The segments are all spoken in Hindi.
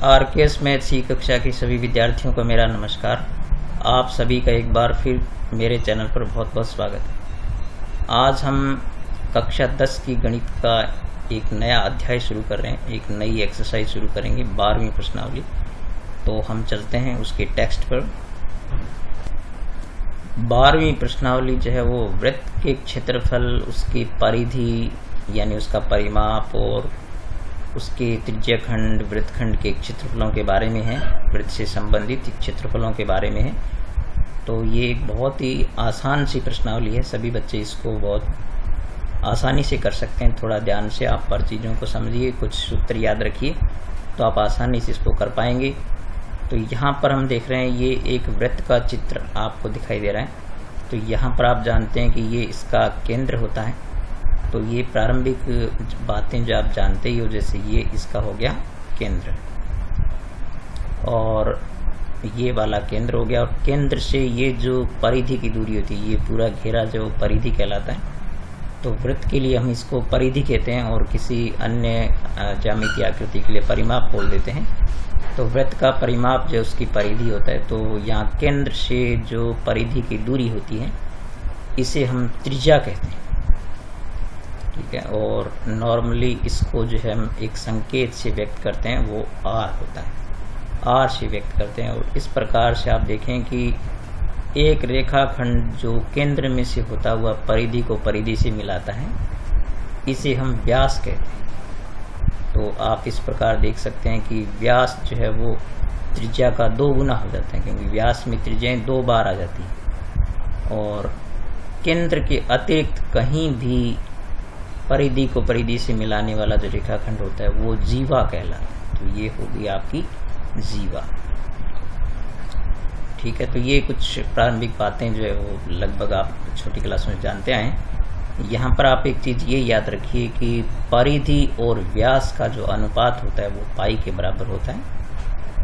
आरकेएस मैथ सी कक्षा की सभी विद्यार्थियों को मेरा नमस्कार। आप सभी का एक बार फिर मेरे चैनल पर बहुत बहुत स्वागत है। आज हम कक्षा 10 की गणित का एक नया अध्याय शुरू कर रहे हैं, एक नई एक्सरसाइज शुरू करेंगे, 12वीं प्रश्नावली। तो हम चलते हैं उसके टेक्स्ट पर। 12वीं प्रश्नावली जो है वो वृत्त के क्षेत्रफल, उसकी परिधि यानी उसका परिमाप और उसके त्रिज्याखंड वृत्तखंड के क्षेत्रफलों के बारे में है, वृत्त से संबंधित क्षेत्रफलों के बारे में है। तो ये एक बहुत ही आसान सी प्रश्नावली है, सभी बच्चे इसको बहुत आसानी से कर सकते हैं। थोड़ा ध्यान से आप पर चीज़ों को समझिए, कुछ सूत्र याद रखिए तो आप आसानी से इसको कर पाएंगे। तो यहाँ पर हम देख रहे हैं ये एक वृत्त का चित्र आपको दिखाई दे रहा है। तो यहाँ पर आप जानते हैं कि ये इसका केंद्र होता है। तो ये प्रारंभिक बातें जो आप जानते ही हो, जैसे ये इसका हो गया केंद्र और ये वाला केंद्र हो गया, और केंद्र से ये जो परिधि की दूरी होती है, ये पूरा घेरा जो परिधि कहलाता है। तो वृत्त के लिए हम इसको परिधि कहते हैं और किसी अन्य ज्यामितीय आकृति के लिए परिमाप बोल देते हैं। तो वृत्त का परिमाप जो उसकी परिधि होता है, तो यहाँ केंद्र से जो परिधि की दूरी होती है इसे हम त्रिज्या कहते हैं, ठीक है। और नॉर्मली इसको जो है हम एक संकेत से व्यक्त करते हैं, वो आर होता है, आर से व्यक्त करते हैं। और इस प्रकार से आप देखें कि एक रेखाखंड जो केंद्र में से होता हुआ परिधि को परिधि से मिलाता है, इसे हम व्यास कहते हैं। तो आप इस प्रकार देख सकते हैं कि व्यास जो है वो त्रिज्या का 2 गुना हो जाता है, क्योंकि व्यास में त्रिज्याएं 2 बार आ जाती हैं। और केंद्र के अतिरिक्त कहीं भी परिधि को परिधि से मिलाने वाला जो रेखाखंड होता है वो जीवा कहलाता है। तो ये होगी आपकी जीवा, ठीक है। तो ये कुछ प्रारंभिक बातें जो है वो लगभग आप छोटी क्लास में जानते आए हैं। यहाँ पर आप एक चीज़ ये याद रखिए कि परिधि और व्यास का जो अनुपात होता है वो पाई के बराबर होता है।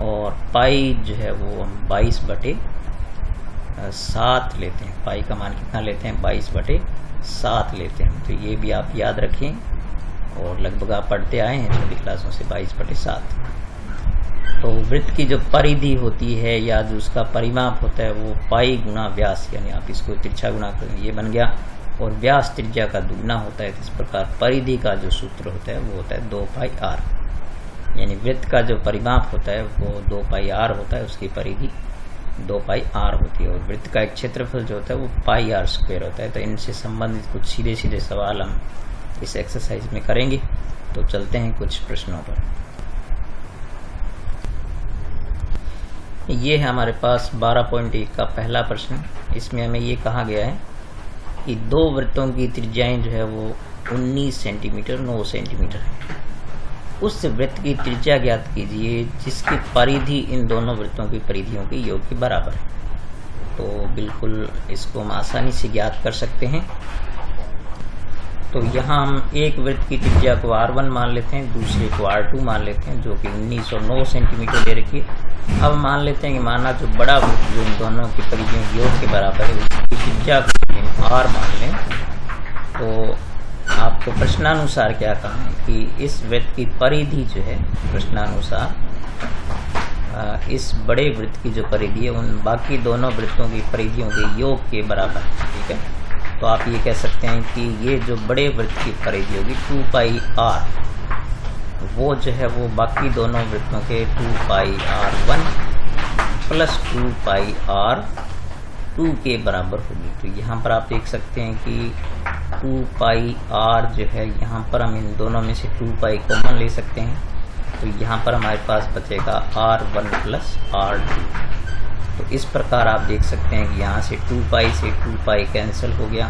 और पाई जो है वो हम 22/7 लेते हैं। पाई का मान कितना लेते हैं? 22/7 लेते हैं। तो ये भी आप याद रखें, और लगभग आप पढ़ते आए हैं छोटी क्लासों से 22/7। तो वृत्त की जो परिधि होती है या जो उसका परिमाप होता है वो पाई गुना व्यास, यानी आप इसको तिरछा गुना करें, ये बन गया। और व्यास त्रिज्या का दुगना होता है। तो इस प्रकार परिधि का जो सूत्र होता है वो होता है 2πr, यानी वृत्त का जो परिमाप होता है वो 2πr होता है, उसकी परिधि 2πr होती है। और वृत्त का एक क्षेत्रफल जो होता है वो πr² होता है। तो इनसे संबंधित कुछ सीधे सीधे सवाल हम इस एक्सरसाइज में करेंगे। तो चलते हैं कुछ प्रश्नों पर। ये है हमारे पास 12.1 का पहला प्रश्न। इसमें हमें ये कहा गया है कि 2 वृत्तों की त्रिज्याएं जो है वो 19 सेंटीमीटर 9 सेंटीमीटर है। उस वृत्त की त्रिज्या ज्ञात कीजिए जिसकी परिधि इन दोनों वृत्तों की परिधियों के योग के बराबर है। तो बिल्कुल इसको हम आसानी से ज्ञात कर सकते हैं। तो यहाँ हम एक वृत्त की त्रिज्या को r1 मान लेते हैं, दूसरे को r2 मान लेते हैं, जो कि 19 और 9 सेंटीमीटर दे रखी है। अब मान लेते हैं कि माना जो बड़ा वृत्त जो इन दोनों की परिधियों के योग के बराबर है, उसकी त्रिज्या को r मान लें। तो आपको प्रश्नानुसार क्या कहा है कि इस वृत्त की परिधि जो है, प्रश्नानुसार इस बड़े वृत्त की जो परिधि है उन बाकी दोनों वृत्तों की परिधियों के योग के बराबर है, ठीक है। तो आप ये कह सकते हैं कि ये जो बड़े वृत्त की परिधि होगी 2πr, वो जो है वो बाकी दोनों वृत्तों के 2πr1 प्लस 2πr2 के बराबर होगी। तो यहाँ पर आप देख सकते हैं कि 2πr जो है, यहाँ पर हम इन दोनों में से 2π कॉमन ले सकते हैं। तो यहाँ पर हमारे पास बचेगा r1 प्लस r2। तो इस प्रकार आप देख सकते हैं कि यहाँ से 2π से 2π कैंसिल हो गया।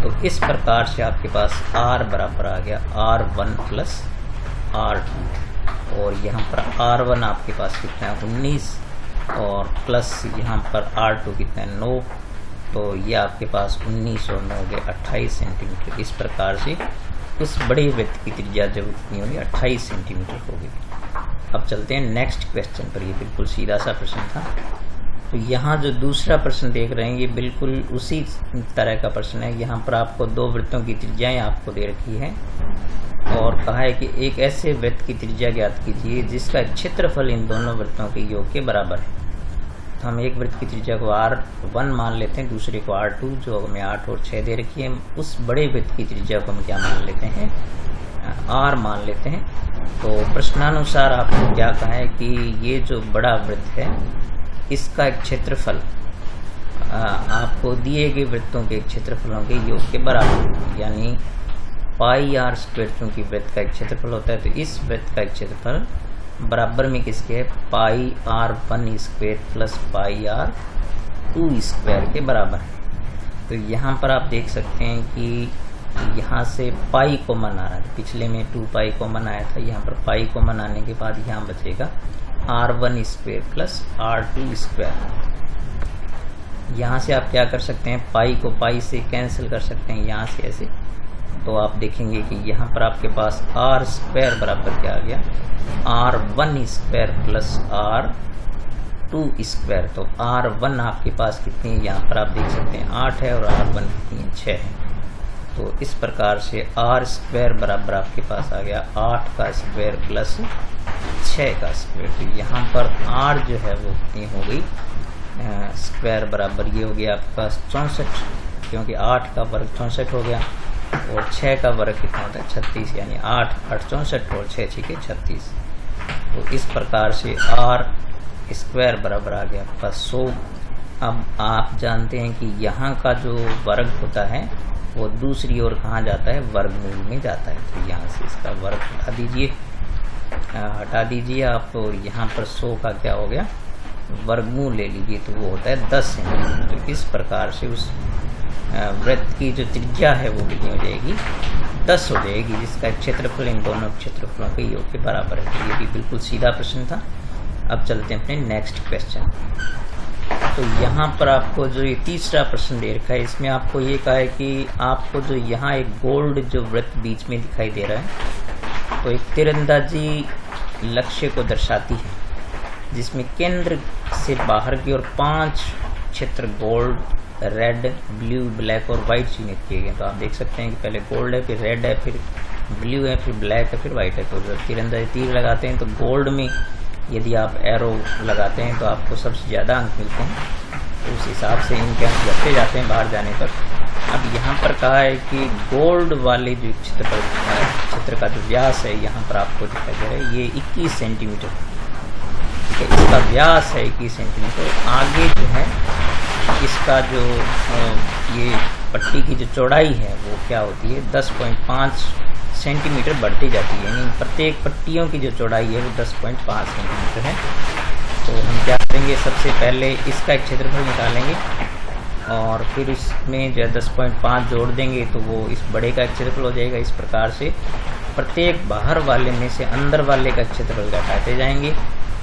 तो इस प्रकार से आपके पास r बराबर आ गया r1 प्लस r2। और यहाँ पर r1 आपके पास कितना है 19, और प्लस यहाँ पर r2 कितना है 9। तो ये आपके पास 19 और 9 गए 28 सेंटीमीटर। इस प्रकार से उस बड़े वृत्त की त्रिज्या जब कितनी होगी 28 सेंटीमीटर होगी। अब चलते हैं नेक्स्ट क्वेश्चन पर। ये बिल्कुल सीधा सा प्रश्न था। तो यहाँ जो दूसरा प्रश्न देख रहे हैं ये बिल्कुल उसी तरह का प्रश्न है। यहाँ पर आपको 2 वृत्तों की त्रिज्याएं आपको दे रखी है और कहा है कि एक ऐसे वृत्त की त्रिज्या ज्ञात कीजिए जिसका क्षेत्रफल इन दोनों वृत्तों के योग के बराबर है। तो हम एक वृत्त की त्रिज्या को R1 मान लेते हैं, दूसरे को R2, जो हमें 8 और 6 दे रखी है। उस बड़े वृत्त की त्रिज्या को हम क्या मान लेते हैं, R मान लेते हैं। तो प्रश्नानुसार आपको क्या कहा है कि ये जो बड़ा वृत्त है इसका क्षेत्रफल आपको दिए गए वृत्तों के क्षेत्रफलों के योग के बराबर, यानी पाई R स्क्वायर चूंकि वृत्त का क्षेत्रफल होता है, तो इस वृत्त का क्षेत्रफल बराबर में किसके है, पाई R1 square plus pi R2 square के बराबर है। तो यहाँ पर आप देख सकते हैं कि यहाँ से पाई को मना रहा है, पिछले में 2 पाई को मनाया था, यहाँ पर पाई को मनाने के बाद यहाँ बचेगा R1 square plus R2 square. यहाँ से आप क्या कर सकते हैं, पाई को पाई से कैंसिल कर सकते हैं, यहाँ से ऐसे। तो आप देखेंगे कि यहाँ पर आपके पास R स्क्वायर बराबर क्या आ गया, R1 square plus R2 square. तो R1 आपके पास कितनी है, यहाँ पर आप देख सकते हैं 8 है, और R1 कितनी है, 6 है। तो इस प्रकार से R स्क्वायर बराबर आपके पास आ गया 8 का स्क्वायर प्लस 6 का स्क्वायर। तो यहाँ पर R जो है वो कितनी हो गई, स्क्वायर बराबर ये हो गया आपके पास 64, क्योंकि 8 का वर्ग 64 हो गया, और 6 का वर्ग कितना होता है, 36, यानी 8 8 64 और 6 6 36। तो इस प्रकार से R स्क्वायर बराबर आ गया आपका 100। अब आप जानते हैं कि यहाँ का जो वर्ग होता है वो दूसरी ओर कहाँ जाता है, वर्गमूल में जाता है। तो यहाँ से इसका वर्ग हटा दीजिए आप, और यहाँ पर 100 का क्या हो गया, वर्गमूल ले लीजिए, तो वो होता है 10 सेंटीमीटर। तो इस प्रकार से उस वृत्त की जो त्रिज्या है वो कितनी हो जाएगी, 10 हो जाएगी, जिसका क्षेत्रफल इन दोनों क्षेत्रफलों के योग के बराबर है। तो ये भी बिल्कुल सीधा प्रश्न था। अब चलते हैं अपने नेक्स्ट क्वेश्चन। तो यहाँ पर आपको जो ये तीसरा प्रश्न दे रखा है, इसमें आपको ये कहा है कि आपको जो यहाँ एक गोल्ड जो वृत्त बीच में दिखाई दे रहा है, तो एक तीरंदाजी लक्ष्य को दर्शाती है, जिसमें केंद्र से बाहर की ओर 5 क्षेत्र गोल्ड, रेड, ब्लू, ब्लैक और वाइट चिन्हित किए गए। तो आप देख सकते हैं कि पहले गोल्ड है, फिर रेड है, फिर ब्लू है, फिर ब्लैक है, फिर वाइट है। तो जब तीरंदाजी तीर लगाते हैं तो गोल्ड में यदि आप एरो लगाते हैं तो आपको सबसे ज़्यादा अंक मिलते हैं, तो उस हिसाब से इनके अंक बढ़ते जाते हैं बाहर जाने पर। अब यहाँ पर कहा है कि गोल्ड वाले जो क्षेत्र का जो व्यास है यहाँ पर आपको दिखाई दे रहा है, ये 21 सेंटीमीटर, ठीक है, इसका व्यास है 21 सेंटीमीटर। आगे जो है इसका जो ये पट्टी की जो चौड़ाई है वो क्या होती है, 10.5 सेंटीमीटर बढ़ती जाती है, यानी प्रत्येक पट्टियों की जो चौड़ाई है वो 10.5 सेंटीमीटर है। तो हम क्या करेंगे, सबसे पहले इसका क्षेत्रफल निकालेंगे और फिर इसमें जो 10.5 जोड़ देंगे तो वो इस बड़े का क्षेत्रफल हो जाएगा। इस प्रकार से प्रत्येक बाहर वाले में से अंदर वाले का क्षेत्रफल घटाते जाएंगे,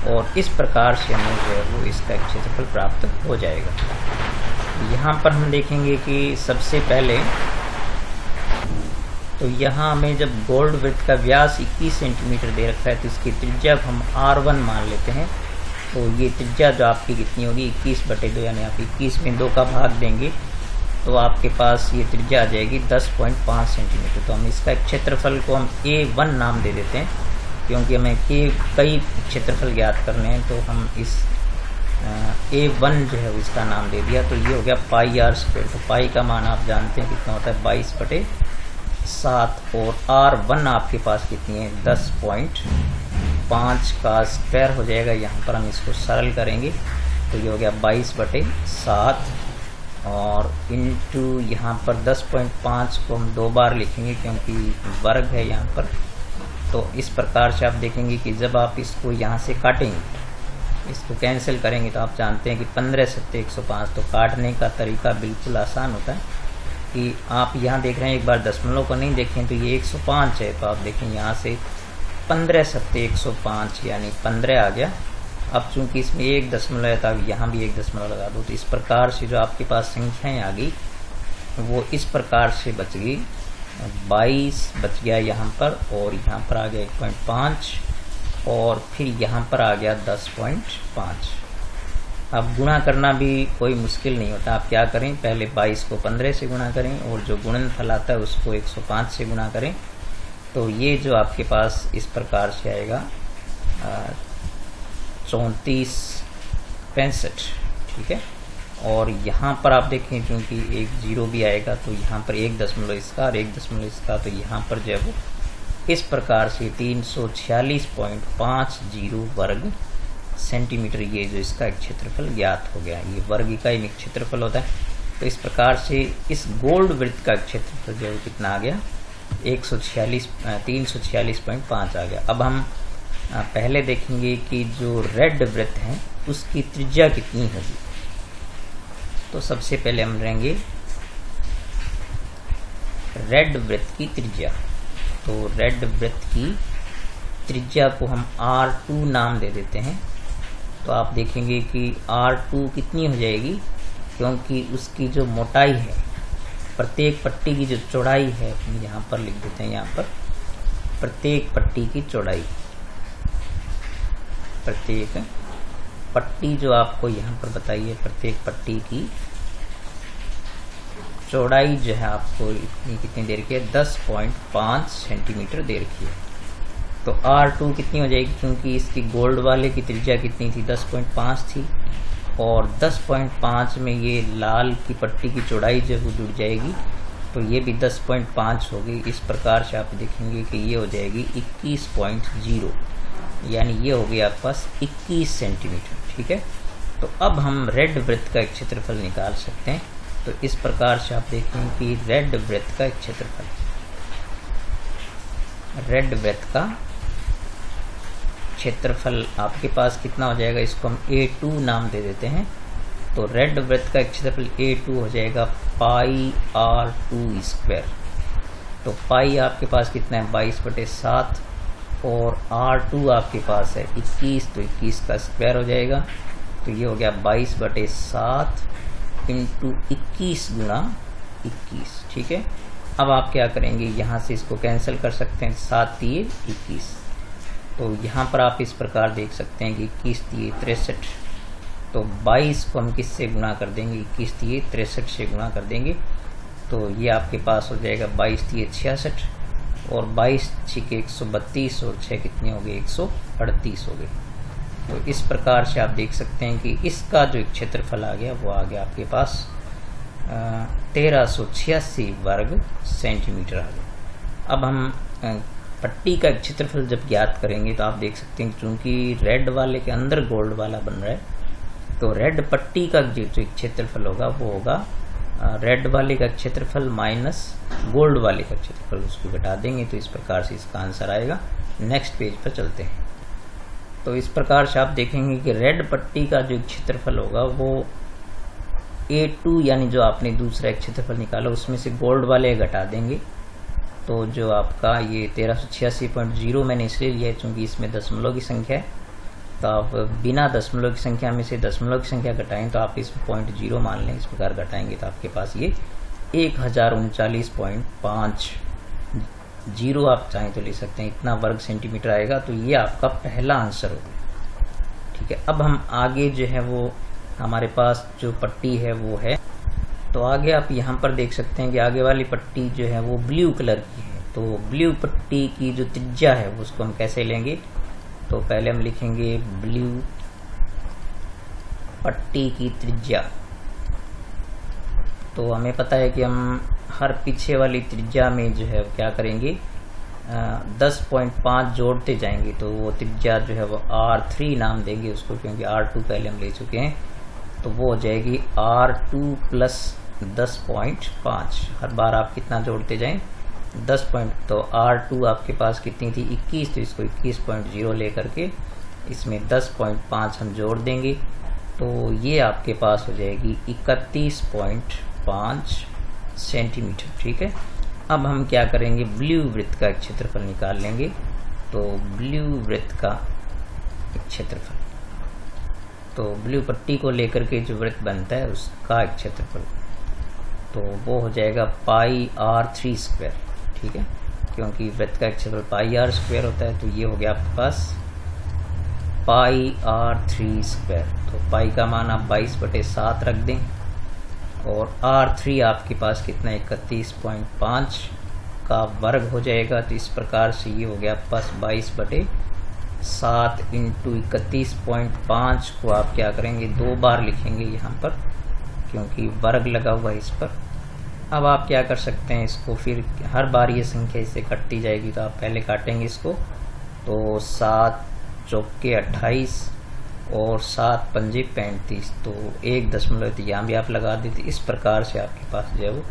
और इस प्रकार से हमें जो है वो इसका क्षेत्रफल प्राप्त हो जाएगा। यहाँ पर हम देखेंगे कि सबसे पहले तो यहाँ हमें जब गोल्ड वृत्त का व्यास 21 सेंटीमीटर दे रखा है, तो इसकी त्रिज्या को हम R1 मान लेते हैं। तो ये त्रिज्या जो आपकी कितनी होगी, 21/2, यानी आप 21 में 2 का भाग देंगे तो आपके पास ये त्रिज्या आ जाएगी 10.5 सेंटीमीटर। तो हम इसका क्षेत्रफल को हम A1 नाम दे देते हैं, क्योंकि हमें कई क्षेत्रफल ज्ञात करने हैं, तो हम इस A1 जो है इसका नाम दे दिया। तो ये हो गया पाई R स्क्वायर। तो पाई का मान आप जानते हैं कितना होता है, 22/7, और R1 आपके पास कितनी है, 10.5 का स्क्वायर हो जाएगा। यहाँ पर हम इसको सरल करेंगे तो ये हो गया 22/7, और इंटू यहाँ पर 10.5 को हम 2 बार लिखेंगे क्योंकि वर्ग है यहाँ पर। तो इस प्रकार से आप देखेंगे कि जब आप इसको यहाँ से काटेंगे, इसको कैंसिल करेंगे, तो आप जानते हैं कि 15 7 105। तो काटने का तरीका बिल्कुल आसान होता है कि आप यहाँ देख रहे हैं, एक बार दशमलव को नहीं देखें तो ये 105 है, तो आप देखें यहाँ से 15 7 105 यानी 15 आ गया। अब चूंकि इसमें 1 दशमलव है तो अब यहाँ भी 1 दशमलव लगा दो। तो इस प्रकार से जो आपके पास संख्याएँ आ गई वो इस प्रकार से बच गई, 22 बच गया यहाँ पर, और यहाँ पर आ गया 1.5, और फिर यहाँ पर आ गया 10.5। अब गुणा करना भी कोई मुश्किल नहीं होता। आप क्या करें, पहले 22 को 15 से गुणा करें, और जो गुणनफल आता है उसको 105 से गुणा करें, तो ये जो आपके पास इस प्रकार से आएगा 3465, ठीक है। और यहाँ पर आप देखें चूँकि एक जीरो भी आएगा तो यहाँ पर 1 दशमलव इसका और 1 दशमलव इसका, तो यहाँ पर जो है वो इस प्रकार से 346.50 वर्ग सेंटीमीटर ये जो इसका एक क्षेत्रफल ज्ञात हो गया। ये वर्ग इकाई में क्षेत्रफल होता है। तो इस प्रकार से इस गोल्ड वृत्त का क्षेत्रफल जो है कितना आ गया 346.5 आ गया। अब हम पहले देखेंगे कि जो रेड वृत्त है उसकी त्रिज्या कितनी होगी। तो सबसे पहले हम लेंगे रेड वृत्त की त्रिज्या। तो रेड वृत्त की त्रिज्या को हम R2 नाम दे देते हैं। तो आप देखेंगे कि R2 कितनी हो जाएगी, क्योंकि उसकी जो मोटाई है, प्रत्येक पट्टी की जो चौड़ाई है, यहाँ पर लिख देते हैं, यहाँ पर प्रत्येक पट्टी की चौड़ाई, प्रत्येक पट्टी जो आपको यहाँ पर बताइए, प्रत्येक पट्टी की चौड़ाई जो है आपको इतनी कितनी दे रखी है 10.5 सेंटीमीटर दे रखी है। तो R2 कितनी हो जाएगी, क्योंकि इसकी गोल्ड वाले की त्रिज्या कितनी थी 10.5 थी, और 10.5 में ये लाल की पट्टी की चौड़ाई जब वो जुड़ जाएगी तो ये भी 10.5 होगी। इस प्रकार से आप देखेंगे कि ये हो जाएगी 21.0, यानी ये हो गया आपके पास 21 सेंटीमीटर, ठीक है। तो अब हम रेड वृत्त का एक क्षेत्रफल निकाल सकते हैं। तो इस प्रकार से आप देखेंगे कि रेड वृत्त का एक क्षेत्रफल, रेड वृत्त का क्षेत्रफल आपके पास कितना हो जाएगा, इसको हम A2 नाम दे देते हैं। तो रेड वृत्त का क्षेत्रफल A2 हो जाएगा पाई R2 स्क्वायर। तो पाई आपके पास कितना है 22/7, और R2 आपके पास है 21, तो 21 का स्क्वायर हो जाएगा। तो ये हो गया 22/7 इंटू 21 गुणा 21, ठीक है। अब आप क्या करेंगे, यहाँ से इसको कैंसिल कर सकते हैं, 7 दिए 21। तो यहाँ पर आप इस प्रकार देख सकते हैं कि 21 दिए 63, तो 22 को हम किससे गुणा कर देंगे, 21 दिए 63 से गुणा कर देंगे। तो ये आपके पास हो जाएगा 22 दिए 66, और 22 6 132, और 6 कितने हो गए 138 हो गए। तो इस प्रकार से आप देख सकते हैं कि इसका जो क्षेत्रफल आ गया वो आ गया आपके पास 1386 वर्ग सेंटीमीटर आ गया। अब हम पट्टी का क्षेत्रफल जब ज्ञात करेंगे तो आप देख सकते हैं चूंकि रेड वाले के अंदर गोल्ड वाला बन रहा है, तो रेड पट्टी का जो क्षेत्रफल होगा वो होगा रेड वाले का क्षेत्रफल माइनस गोल्ड वाले का क्षेत्रफल, उसको घटा देंगे। तो इस प्रकार से इसका आंसर आएगा। नेक्स्ट पेज पर चलते हैं। तो इस प्रकार से आप देखेंगे कि रेड पट्टी का जो क्षेत्रफल होगा वो A2 यानी जो आपने दूसरा एक क्षेत्रफल निकाला उसमें से गोल्ड वाले घटा देंगे। तो जो आपका ये 1386.0 मैंने इसलिए लिया है क्योंकि इसमें दशमलव की संख्या है। तो आप बिना दशमलव की संख्या में से दशमलव की संख्या घटाएं तो आप इस 0.0 मान लें, इस प्रकार घटाएंगे तो आपके पास ये 1039.5 जीरो आप चाहें तो ले सकते हैं, इतना वर्ग सेंटीमीटर आएगा। तो ये आपका पहला आंसर होगा, ठीक है। अब हम आगे जो है वो हमारे पास जो पट्टी है वो है, तो आगे आप यहाँ पर देख सकते हैं कि आगे वाली पट्टी जो है वो ब्लू कलर की है। तो ब्लू पट्टी की जो त्रिज्या है वो उसको हम कैसे लेंगे, तो पहले हम लिखेंगे ब्लू पट्टी की त्रिज्या। तो हमें पता है कि हम हर पीछे वाली त्रिज्या में जो है क्या करेंगे 10.5 जोड़ते जाएंगे। तो वो त्रिज्या जो है वो R3 नाम देंगे उसको, क्योंकि R2 पहले हम ले चुके हैं। तो वो हो जाएगी R2 प्लस 10.5। हर बार आप कितना जोड़ते जाएं 10 पॉइंट। तो R2 आपके पास कितनी थी 21, तो इसको 21.0 ले करके इसमें 10.5 हम जोड़ देंगे। तो ये आपके पास हो जाएगी 31.5 सेंटीमीटर, ठीक है। अब हम क्या करेंगे, ब्लू वृत्त का क्षेत्रफल निकाल लेंगे। तो ब्लू वृत्त का क्षेत्रफल, तो ब्लू पट्टी को लेकर के जो वृत्त बनता है उसका क्षेत्रफल, तो वो हो जाएगा पाई R3 स्क्वायर, ठीक है, क्योंकि वृत्त का क्षेत्रफल पाई R स्क्वायर होता है। तो ये हो गया आपके पास पाई R3 स्क्वायर। तो पाई का मान आप 22/7 रख दें, और R3 आपके पास कितना 31.5 का वर्ग हो जाएगा। तो इस प्रकार से ये हो गया प्लस 22/7 इंटू 31.5 को आप क्या करेंगे 2 बार लिखेंगे यहाँ पर, क्योंकि वर्ग लगा हुआ है इस पर। अब आप क्या कर सकते हैं, इसको फिर हर बार ये संख्या इससे कटती जाएगी, तो आप पहले काटेंगे इसको। तो 7 चौके 28 और 7 पंजे 35, तो 1 तो यहाँ भी आप लगा देते। इस प्रकार से आपके पास जो है वो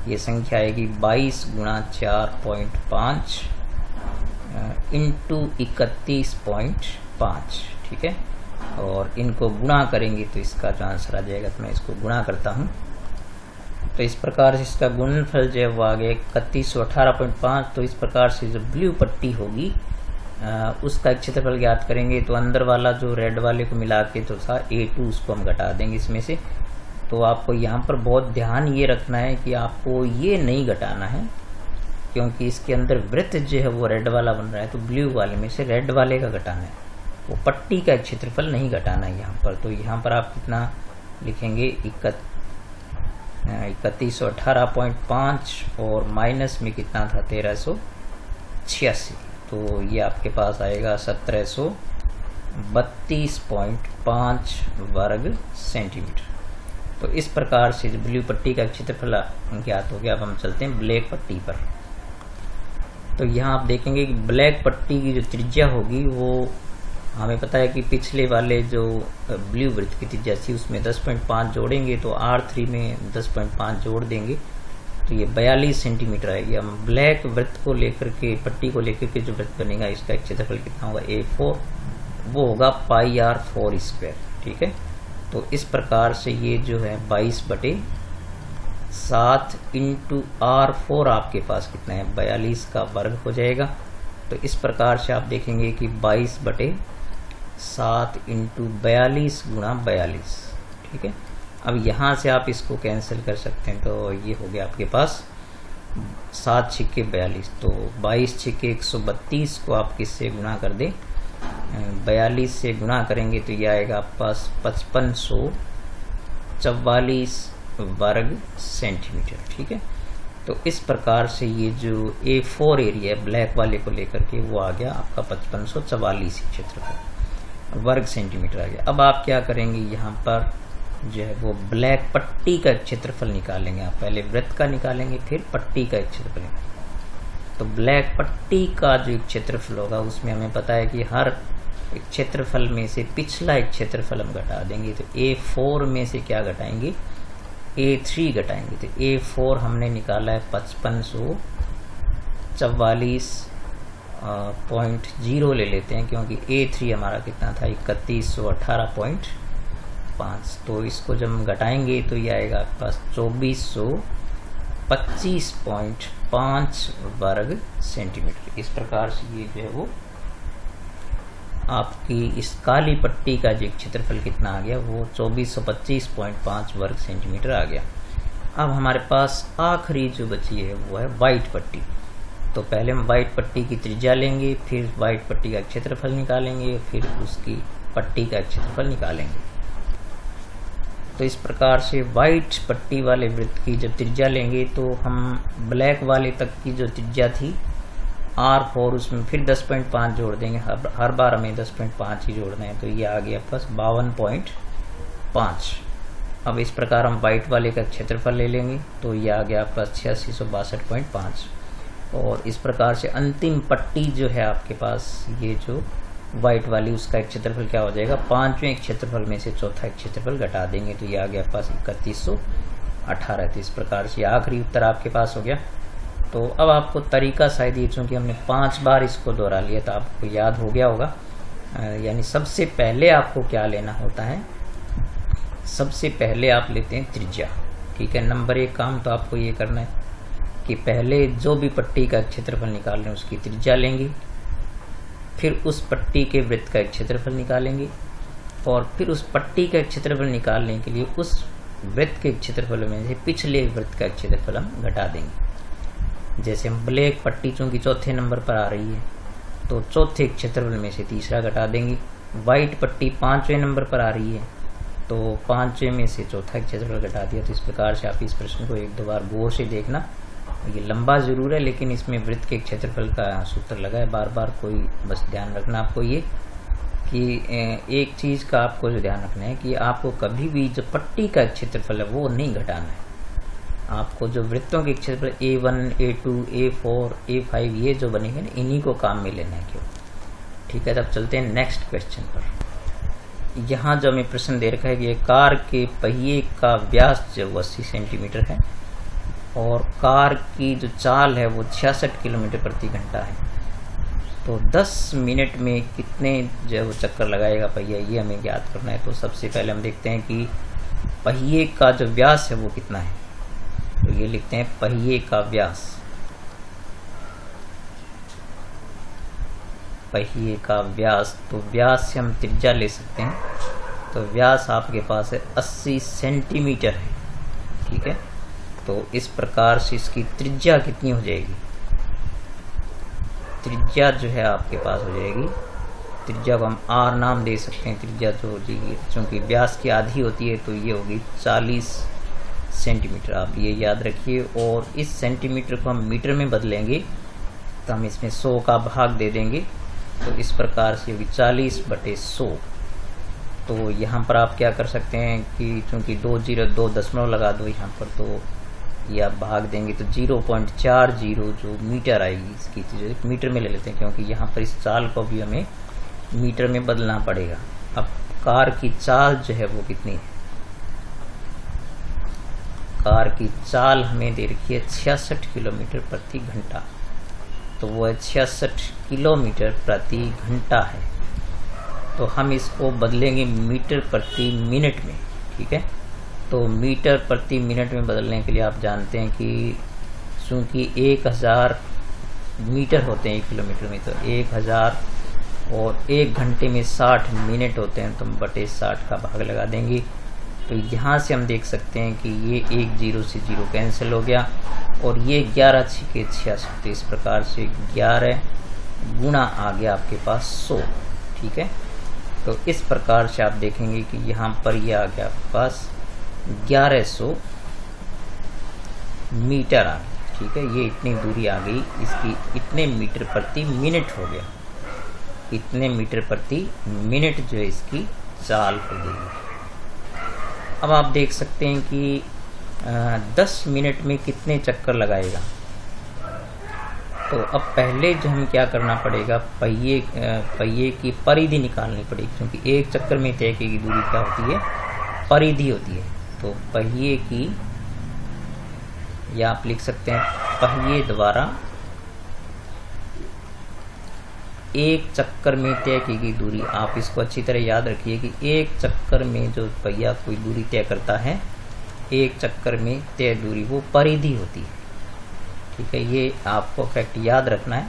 ये संख्या आएगी 22 गुणा 4.5 इंटू 31.5, ठीक है। और इनको गुणा करेंगे तो इसका जो आंसर आ जाएगा, तो मैं इसको गुणा करता हूँ। तो इस प्रकार से इसका गुणनफल जो है वो आ गया 3118.5। तो इस प्रकार से जो ब्लू पट्टी होगी उसका क्षेत्रफल ज्ञात करेंगे। तो अंदर वाला जो रेड वाले को मिला के तो था A2, उसको हम घटा देंगे इसमें से। तो आपको यहाँ पर बहुत ध्यान ये रखना है कि आपको ये नहीं घटाना है, क्योंकि इसके अंदर वृत्त जो है वो रेड वाला बन रहा है, तो ब्लू वाले में से रेड वाले का घटाना है, वो पट्टी का क्षेत्रफल नहीं घटाना है यहाँ पर। तो यहाँ पर आप कितना लिखेंगे 3118.5 और माइनस में कितना था 1386, तो ये आपके पास आएगा 1732.5 वर्ग सेंटीमीटर। तो इस प्रकार से ब्लू पट्टी का क्षेत्रफल ज्ञात हो गया। अब हम चलते हैं ब्लैक पट्टी पर। तो यहाँ आप देखेंगे कि ब्लैक पट्टी की जो त्रिज्या होगी वो हमें पता है कि पिछले वाले जो ब्लू वृत्त की त्रिज्या थी उसमें 10.5 जोड़ेंगे, तो R3 में 10.5 जोड़ देंगे, तो ये 42 सेंटीमीटर आएगी। हम ब्लैक वृत्त को लेकर के, पट्टी को लेकर के जो वृत्त बनेगा इसका क्षेत्रफल कितना होगा A4, वो होगा πr4², ठीक है। तो इस प्रकार से ये जो है 22/7 इंटू R4 आपके पास कितना है 42 का वर्ग हो जाएगा। तो इस प्रकार से आप देखेंगे कि 22/7 इंटू 42 गुणा 42, ठीक है। अब यहाँ से आप इसको कैंसिल कर सकते हैं, तो ये हो गया आपके पास 7 छिक्के 42, तो 22 छिक्के 132 को आप किससे गुणा कर दें 42 से गुणा करेंगे, तो ये आएगा आपके पास 5544 वर्ग सेंटीमीटर, ठीक है। तो इस प्रकार से ये जो A4 एरिया है ब्लैक वाले को लेकर के वो आ गया आपका 5544 क्षेत्रफल वर्ग सेंटीमीटर आ गया। अब आप क्या करेंगे, यहाँ पर जो है वो ब्लैक पट्टी का क्षेत्रफल निकालेंगे। आप पहले वृत्त का निकालेंगे, फिर पट्टी का क्षेत्रफल। तो ब्लैक पट्टी का जो क्षेत्रफल होगा उसमें हमें पता है कि हर क्षेत्रफल में से पिछला एक क्षेत्रफल हम घटा देंगे। तो A4 में से क्या घटाएंगे A3 घटाएंगे। तो A4 हमने निकाला है 5544.0 ले लेते हैं, क्योंकि A3 हमारा कितना था 3118.5। तो इसको जब हम घटाएंगे तो ये आएगा आपके पास 2425.5 वर्ग सेंटीमीटर। इस प्रकार से ये जो है वो आपकी इस काली पट्टी का जो क्षेत्रफल कितना आ गया वो 2425.5 वर्ग सेंटीमीटर आ गया। अब हमारे पास आखिरी जो बची है वो है वाइट पट्टी। तो पहले हम वाइट पट्टी की त्रिज्या लेंगे, फिर वाइट पट्टी का क्षेत्रफल निकालेंगे, फिर उसकी पट्टी का क्षेत्रफल निकालेंगे। तो इस प्रकार से वाइट पट्टी वाले वृत्त की जब त्रिज्या लेंगे तो हम ब्लैक वाले तक की जो त्रिज्या थी R4 उसमें फिर 10.5 जोड़ देंगे। हर बार हमें 10.5 ही जोड़ना है, तो ये आ गया प्लस 52.5। अब इस प्रकार हम वाइट वाले का क्षेत्रफल ले लेंगे, तो ये आ गया प्लस 8662.5। और इस प्रकार से अंतिम पट्टी जो है आपके पास ये जो वाइट वाली उसका एक क्षेत्रफल क्या हो जाएगा 5वें क्षेत्रफल में से चौथा क्षेत्रफल घटा देंगे, तो ये आ गया पास 3118। तो इस प्रकार से आखिरी उत्तर आपके पास हो गया। तो अब आपको तरीका शायद ये, चूँकि हमने 5 बार इसको दोहरा लिया तो आपको याद हो गया होगा। यानी सबसे पहले आपको क्या लेना होता है, सबसे पहले आप लेते हैं त्रिज्या, ठीक है। नंबर 1 काम तो आपको ये करना है कि पहले जो भी पट्टी का क्षेत्रफल निकाल रहे हैं उसकी त्रिज्या लेंगे, फिर उस पट्टी के वृत्त का क्षेत्रफल निकालेंगे, और फिर उस पट्टी का क्षेत्रफल निकालने के लिए उस वृत्त के क्षेत्रफल में से पिछले वृत्त का क्षेत्रफल हम घटा देंगे। जैसे हम ब्लैक पट्टी चूँकि चौथे नंबर पर आ रही है तो चौथे क्षेत्रफल में से तीसरा घटा देंगे। वाइट पट्टी 5वें नंबर पर आ रही है तो 5वें में से चौथा क्षेत्रफल घटा दिया। तो इस प्रकार से आप इस प्रश्न को 1-2 बार गौर से देखना ये लंबा ज़रूर है, लेकिन इसमें वृत्त के क्षेत्रफल का सूत्र लगा है। बार बार कोई बस ध्यान रखना आपको ये कि एक चीज़ का आपको जो ध्यान रखना है कि आपको कभी भी जो पट्टी का क्षेत्रफल है वो नहीं घटाना है। आपको जो वृत्तों के क्षेत्रफल A1, A2, A4, A5 ये जो बनेंगे ना, इन्हीं को काम में लेना है क्यों। ठीक है, तब चलते हैं नेक्स्ट क्वेश्चन पर। यहाँ जो हमें प्रश्न दे रखा है कि कार के पहिए का व्यास जो 80 सेंटीमीटर है और कार की जो चाल है वो 66 किलोमीटर प्रति घंटा है, तो 10 मिनट में कितने जो है वो चक्कर लगाएगा पहिया, ये हमें ज्ञात करना है। तो सबसे पहले हम देखते हैं कि पहिए का जो व्यास है वो कितना है। तो ये लिखते हैं पहिए का व्यास, पहिए का व्यास। तो व्यास से हम त्रिज्या ले सकते हैं। तो व्यास आपके पास है 80 सेंटीमीटर है। ठीक है, तो इस प्रकार से इसकी त्रिज्या कितनी हो जाएगी, त्रिज्या जो है आपके पास हो जाएगी, त्रिज्या को हम R नाम दे सकते हैं। त्रिज्या जो हो जाएगी, क्योंकि व्यास की आधी होती है, तो ये होगी 40 सेंटीमीटर। आप ये याद रखिए। और इस सेंटीमीटर को हम मीटर में बदलेंगे तो हम इसमें 100 का भाग दे देंगे, तो इस प्रकार से होगी 40/100। तो यहाँ पर आप क्या कर सकते हैं कि चूँकि 2 दशमलव लगा दो यहाँ पर, तो ये आप भाग देंगे तो 0.40 जो मीटर आएगी इसकी चीज़ मीटर में ले लेते हैं, क्योंकि यहाँ पर इस चाल को भी हमें मीटर में बदलना पड़ेगा। अब कार की चाल जो है वो कितनी है, कार की चाल हमें दे रखी है 66 किलोमीटर प्रति घंटा, तो वो है 66 किलोमीटर प्रति घंटा है। तो हम इसको बदलेंगे मीटर प्रति मिनट में। ठीक है, तो मीटर प्रति मिनट में बदलने के लिए आप जानते हैं कि चूँकि 1000 मीटर होते हैं 1 किलोमीटर में, तो 1000 और 1 घंटे में 60 मिनट होते हैं, तो हम बटे 60 का भाग लगा देंगे। तो यहाँ से हम देख सकते हैं कि ये 1 0 से 0 कैंसिल हो गया और ये 11 6 86, तो इस प्रकार से 11 गुना आ गया आपके पास 100। ठीक है, तो इस प्रकार से आप देखेंगे कि यहाँ पर ये आ गया आपके पास 1100 मीटर आ गई। ठीक है, ये इतनी दूरी आ गई, इसकी इतने मीटर प्रति मिनट हो गया, इतने मीटर प्रति मिनट जो है इसकी चाल हो गई। अब आप देख सकते हैं कि 10 मिनट में कितने चक्कर लगाएगा। तो अब पहले जो हमें क्या करना पड़ेगा, पहिए की परिधि निकालनी पड़ेगी, क्योंकि एक चक्कर में तय की दूरी क्या होती है, परिधि होती है। तो पहिए की, या आप लिख सकते हैं पहिए द्वारा एक चक्कर में तय की गई दूरी। आप इसको अच्छी तरह याद रखिए कि एक चक्कर में जो पहिया कोई दूरी तय करता है, एक चक्कर में तय दूरी वो परिधि होती है। ठीक है, ये आपको फैक्ट याद रखना है।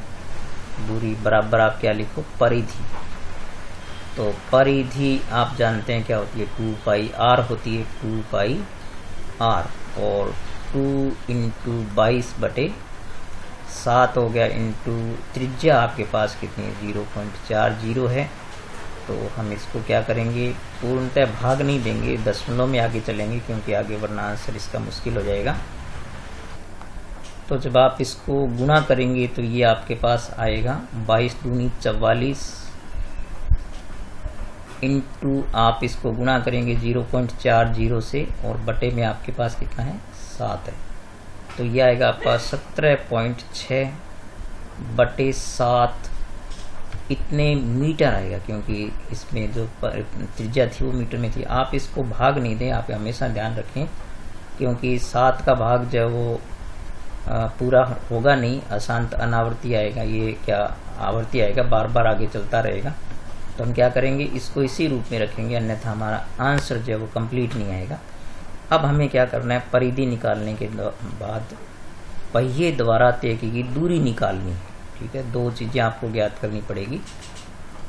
दूरी बराबर आप क्या लिखो, परिधि। तो परिधि आप जानते हैं क्या होती है, 2πr होती है, 2πr। और 2 × 22/7 हो गया, इंटू त्रिज्या आपके पास कितनी है, 0.40 है। तो हम इसको क्या करेंगे, पूर्णतः भाग नहीं देंगे, दशमलव में आगे चलेंगे, क्योंकि आगे वरना आंसर इसका मुश्किल हो जाएगा। तो जब आप इसको गुणा करेंगे तो ये आपके पास आएगा 22 दूनी 44, इंटू आप इसको गुणा करेंगे 0.40 से, और बटे में आपके पास कितना है, 7 है। तो ये आएगा आपका 17.6/7 इतने मीटर आएगा, क्योंकि इसमें जो त्रिज्या थी वो मीटर में थी। आप इसको भाग नहीं दें, आप हमेशा ध्यान रखें, क्योंकि 7 का भाग जो है वो पूरा होगा नहीं, अशांत अनावर्ती आएगा, ये क्या आवर्ती आएगा, बार बार आगे चलता रहेगा। तो हम क्या करेंगे, इसको इसी रूप में रखेंगे, अन्यथा हमारा आंसर जो है वो कंप्लीट नहीं आएगा। अब हमें क्या करना है, परिधि निकालने के बाद पहिए द्वारा तय की गई दूरी निकालनी है। ठीक है, 2 चीज़ें आपको ज्ञात करनी पड़ेगी।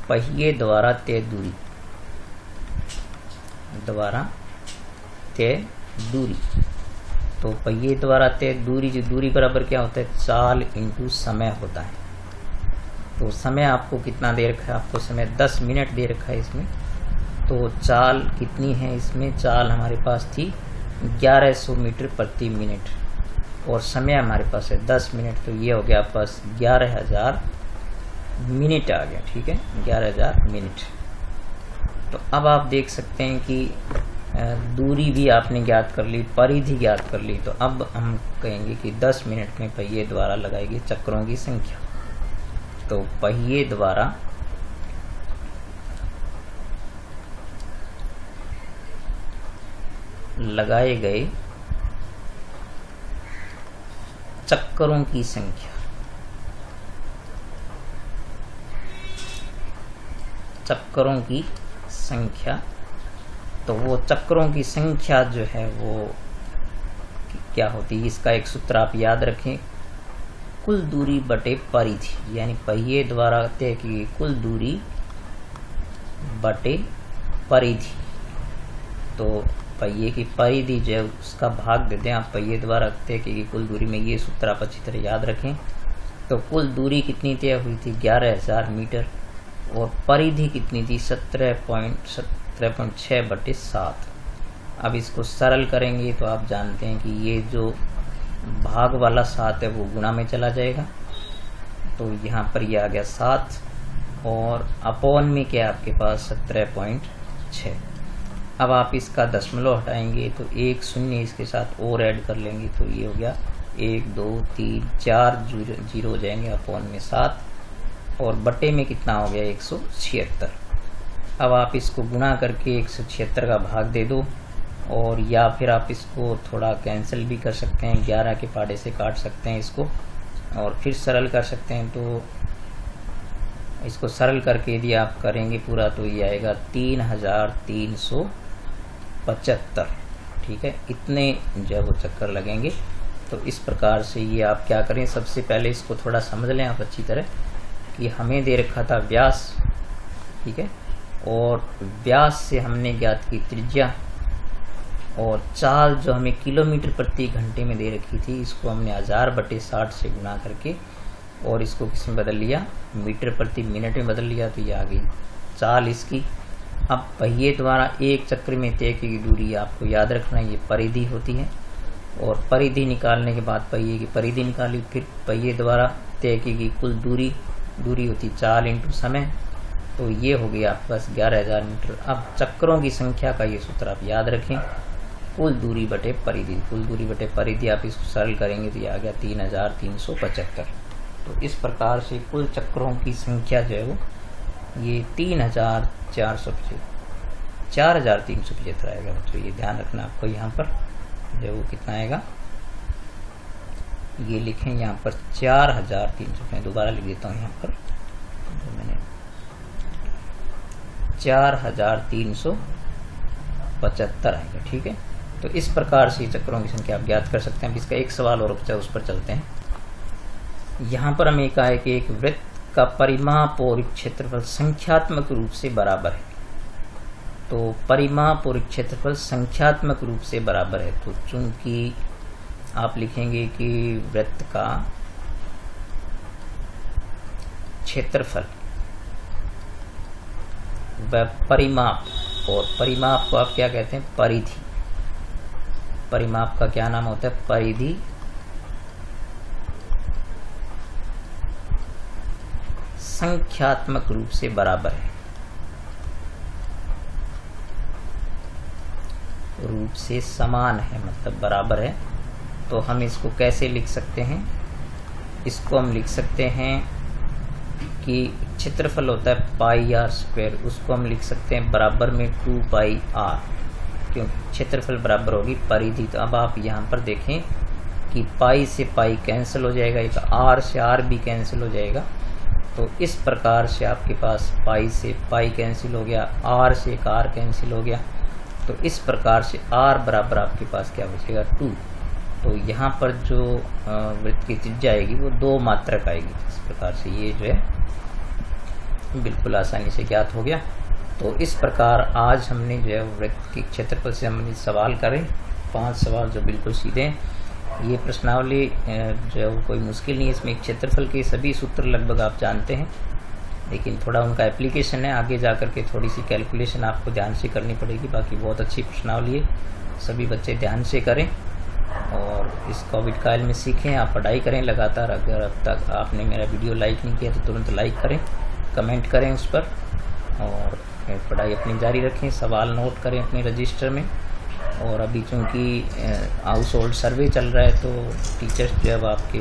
पहिए द्वारा तय दूरी, द्वारा तय दूरी। तो पहिए द्वारा तय दूरी, जो दूरी बराबर क्या होता है, चाल इंटू समय होता है। तो समय आपको कितना दे रखा है, आपको समय 10 मिनट दे रखा है इसमें। तो चाल कितनी है इसमें, चाल हमारे पास थी 1100 मीटर प्रति मिनट। और समय हमारे पास है 10 मिनट, तो ये हो गया आपके पास 11,000 मिनट आ गया। ठीक है, 11,000 मिनट। तो अब आप देख सकते हैं कि दूरी भी आपने ज्ञात कर ली, परिधि ज्ञात कर ली। तो अब हम कहेंगे कि 10 मिनट में पहिए द्वारा लगाई गई चक्रों की संख्या। तो पहिए द्वारा लगाए गए चक्करों की संख्या, चक्करों की संख्या। तो वो चक्रों की संख्या जो है वो क्या होती है, इसका एक सूत्र आप याद रखें, कुल दूरी बटे परिधि, यानी पहिए द्वारा तय की गई कुल दूरी बटे परिधि। तो पहिए की परिधि जो है उसका भाग दे दें आप पहिए द्वारा तय की गई कुल दूरी में, ये सूत्र आप अच्छी तरह याद रखें। तो कुल दूरी कितनी तय हुई थी, 11,000 मीटर, और परिधि कितनी थी, 17.6/7। अब इसको सरल करेंगे तो आप जानते हैं कि ये जो भाग वाला 7 है वो गुणा में चला जाएगा, तो यहाँ पर ये आ गया 7, और अपॉन में क्या आपके पास 17.6। अब आप इसका दशमलव हटाएंगे तो 1 शून्य इसके साथ और ऐड कर लेंगे, तो ये हो गया 1 2 3 4 जीरो हो जाएंगे, अपॉन में 7, और बटे में कितना हो गया 176। अब आप इसको गुणा करके 176 का भाग दे दो, और या फिर आप इसको थोड़ा कैंसिल भी कर सकते हैं, 11 के पाड़े से काट सकते हैं इसको, और फिर सरल कर सकते हैं। तो इसको सरल करके यदि आप करेंगे पूरा तो ये आएगा 3,375। ठीक है, इतने जब चक्कर लगेंगे। तो इस प्रकार से ये आप क्या करें, सबसे पहले इसको थोड़ा समझ लें आप अच्छी तरह कि हमें दे रखा था व्यास, ठीक है, और व्यास से हमने ज्ञात की त्रिज्या, और चाल जो हमें किलोमीटर प्रति घंटे में दे रखी थी इसको हमने 1000/60 से गुणा करके और इसको किस में बदल लिया, मीटर प्रति मिनट में बदल लिया, तो ये आ गई चाल इसकी। अब पहिए द्वारा एक चक्र में तय की दूरी आपको याद रखना ये परिधि होती है, और परिधि निकालने के बाद पहिए की परिधि निकाली, फिर पहिए द्वारा तय की गई कुल दूरी होती चाल इंटू समय, तो ये हो गया आपके पास 11,000 मीटर। अब चक्रों की संख्या का ये सूत्र आप याद रखें, कुल दूरी बटे परिधि, कुल दूरी बटे परिधि आप इसको सरल करेंगे तो ये आ गया 3,375। तो इस प्रकार से कुल चक्रों की संख्या जो है वो ये 4,375 आएगा। तो ये ध्यान रखना आपको, यहाँ पर जो वो कितना आएगा ये लिखें यहाँ पर 4,300, मैं दोबारा लिख देता हूँ यहाँ पर, तो मैंने 4,375 आएगा। ठीक है, तो इस प्रकार से चक्रों की संख्या आप ज्ञात कर सकते हैं। अब इसका एक सवाल और बचा, उस पर चलते हैं। यहाँ पर हमें कहा है कि एक वृत्त का परिमाप और क्षेत्रफल संख्यात्मक रूप से बराबर है। तो परिमाप और क्षेत्रफल संख्यात्मक रूप से बराबर है, तो चूंकि आप लिखेंगे कि वृत्त का क्षेत्रफल व परिमाप, और परिमाप को आप क्या कहते हैं, परिधि। परिमाप का क्या नाम होता है, परिधि। संख्यात्मक रूप से बराबर है, रूप से समान है, मतलब बराबर है। तो हम इसको कैसे लिख सकते हैं, इसको हम लिख सकते हैं कि क्षेत्रफल होता है πr², उसको हम लिख सकते हैं बराबर में 2πr, क्योंकि क्षेत्रफल बराबर होगी परिधि। तो अब आप यहाँ पर देखें कि पाई से पाई कैंसिल हो जाएगा, एक r से r भी कैंसिल हो जाएगा। तो इस प्रकार से आपके पास पाई से पाई कैंसिल हो गया, r से एक r कैंसिल हो गया, तो इस प्रकार से r बराबर आपके पास क्या बचेगा 2। तो यहाँ पर जो वृत्त की त्रिज्या आएगी वो 2 मात्रक आएगी। इस प्रकार से ये जो है बिल्कुल आसानी से ज्ञात हो गया। तो इस प्रकार आज हमने जो है वृत्त के क्षेत्रफल से हमने सवाल करें, 5 सवाल जो बिल्कुल सीधे हैं। ये प्रश्नावली जो है वो कोई मुश्किल नहीं है, इसमें क्षेत्रफल के सभी सूत्र लगभग आप जानते हैं, लेकिन थोड़ा उनका एप्लीकेशन है, आगे जा कर के थोड़ी सी कैलकुलेशन आपको ध्यान से करनी पड़ेगी। बाकी बहुत अच्छी प्रश्नावली है, सभी बच्चे ध्यान से करें। और इस कोविड काल में सीखें, आप पढ़ाई करें लगातार। अगर अब तक आपने मेरा वीडियो लाइक नहीं किया तो तुरंत लाइक करें, कमेंट करें उस पर, और पढ़ाई अपनी जारी रखें। सवाल नोट करें अपने रजिस्टर में। और अभी चूँकि हाउस होल्ड सर्वे चल रहा है तो टीचर्स जो अब आपके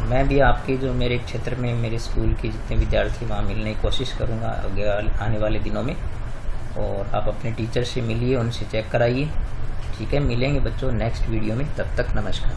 मैं भी आपके जो मेरे क्षेत्र में मेरे स्कूल के जितने विद्यार्थी वहाँ मिलने की कोशिश करूँगा आने वाले दिनों में। और आप अपने टीचर से मिलिए, उनसे चेक कराइए। ठीक है, मिलेंगे बच्चों नेक्स्ट वीडियो में, तब तक नमस्कार।